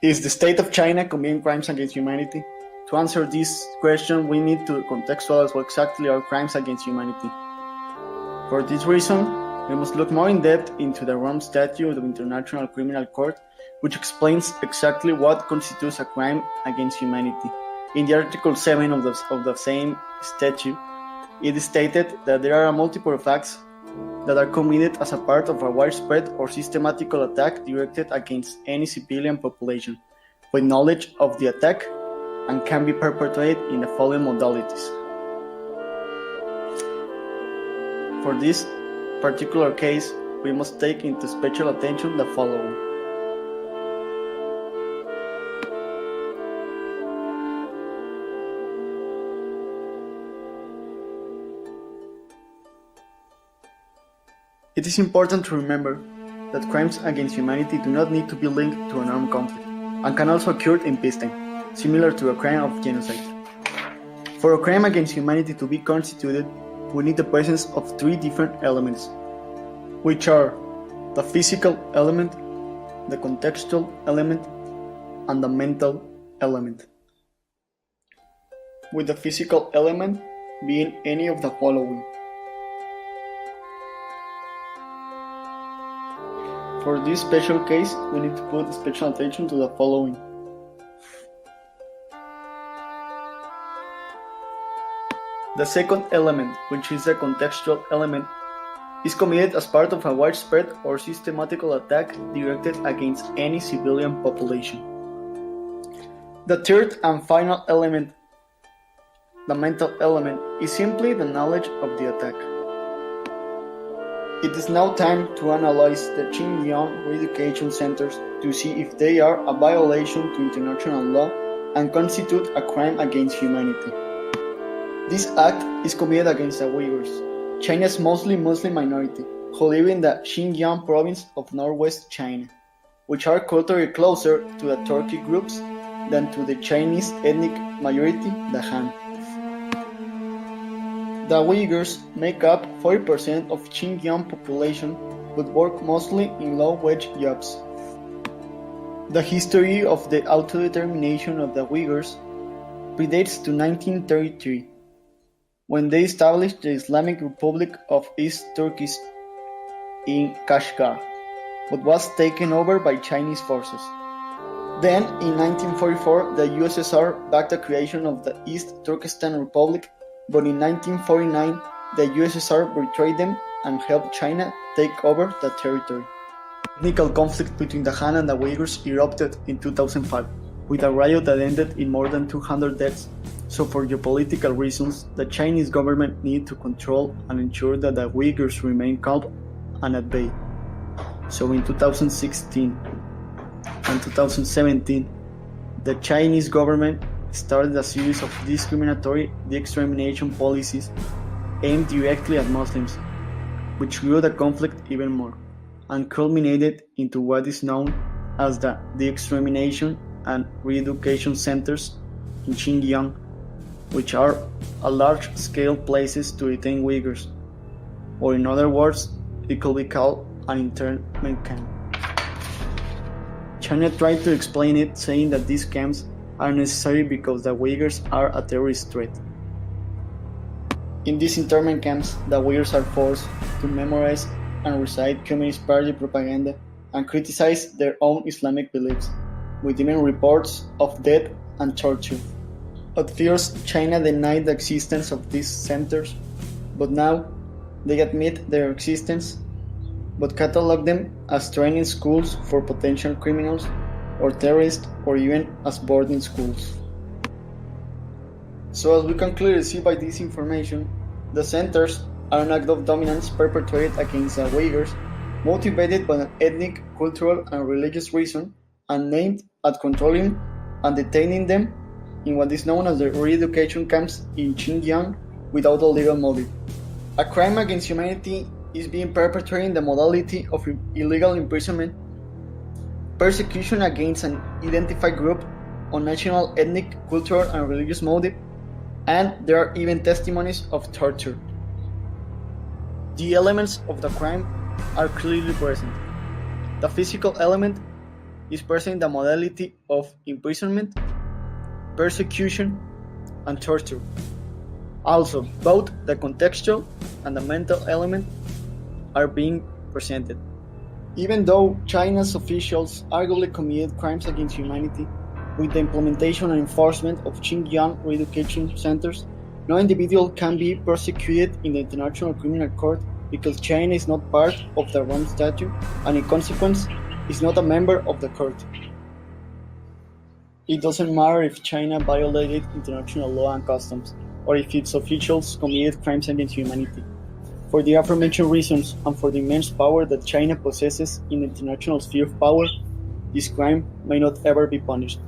Is the state of China committing crimes against humanity? To answer this question, we need to contextualize what exactly are crimes against humanity. For this reason, we must look more in depth into the Rome Statute of the International Criminal Court, which explains exactly what constitutes a crime against humanity. In the Article 7 of the same statute, it is stated that there are multiple acts that are committed as a part of a widespread or systematical attack directed against any civilian population, with knowledge of the attack, and can be perpetrated in the following modalities. For this particular case, we must take into special attention the following. It is important to remember that crimes against humanity do not need to be linked to an armed conflict, and can also occur in peacetime, similar to a crime of genocide. For a crime against humanity to be constituted, we need the presence of three different elements, which are the physical element, the contextual element, and the mental element. With the physical element being any of the following. For this special case, we need to put special attention to the following. The second element, which is the contextual element, is committed as part of a widespread or systematical attack directed against any civilian population. The third and final element, the mental element, is simply the knowledge of the attack. It is now time to analyze the Xinjiang re-education centers to see if they are a violation to international law and constitute a crime against humanity. This act is committed against the Uyghurs, China's mostly Muslim minority, who live in the Xinjiang province of northwest China, which are culturally closer to the Turkic groups than to the Chinese ethnic majority, the Han. The Uyghurs make up 40% of Xinjiang population but work mostly in low-wage jobs. The history of the autodetermination of the Uyghurs predates to 1933, when they established the Islamic Republic of East Turkey in Kashgar, but was taken over by Chinese forces. Then, in 1944, the USSR backed the creation of the East Turkestan Republic, but in 1949, the USSR betrayed them and helped China take over the territory. Ethnic conflict between the Han and the Uyghurs erupted in 2005, with a riot that ended in more than 200 deaths. So for geopolitical reasons, the Chinese government needed to control and ensure that the Uyghurs remain calm and at bay. So in 2016 and 2017, the Chinese government started a series of discriminatory de-extermination policies aimed directly at Muslims, which grew the conflict even more, and culminated into what is known as the de-extermination and re-education centers in Xinjiang, which are a large-scale places to detain Uyghurs, or in other words, it could be called an internment camp. China tried to explain it, saying that these camps are necessary because the Uyghurs are a terrorist threat. In these internment camps, the Uyghurs are forced to memorize and recite Communist Party propaganda and criticize their own Islamic beliefs, with even reports of death and torture. At first, China denied the existence of these centers, but now they admit their existence, but catalog them as training schools for potential criminals or terrorists, or even as boarding schools. So as we can clearly see by this information, the centers are an act of dominance perpetrated against the Uyghurs, motivated by an ethnic, cultural, and religious reason, and aimed at controlling and detaining them in what is known as the re-education camps in Xinjiang without a legal motive. A crime against humanity is being perpetrated in the modality of illegal imprisonment, persecution against an identified group on national, ethnic, cultural, and religious motive, and there are even testimonies of torture. The elements of the crime are clearly present. The physical element is present the modality of imprisonment, persecution, and torture. Also, both the contextual and the mental element are being presented. Even though China's officials arguably committed crimes against humanity with the implementation and enforcement of Xinjiang re-education centers, no individual can be prosecuted in the International Criminal Court because China is not part of the Rome Statute and in consequence is not a member of the court. It doesn't matter if China violated international law and customs, or if its officials committed crimes against humanity. For the aforementioned reasons, and for the immense power that China possesses in the international sphere of power, this crime may not ever be punished.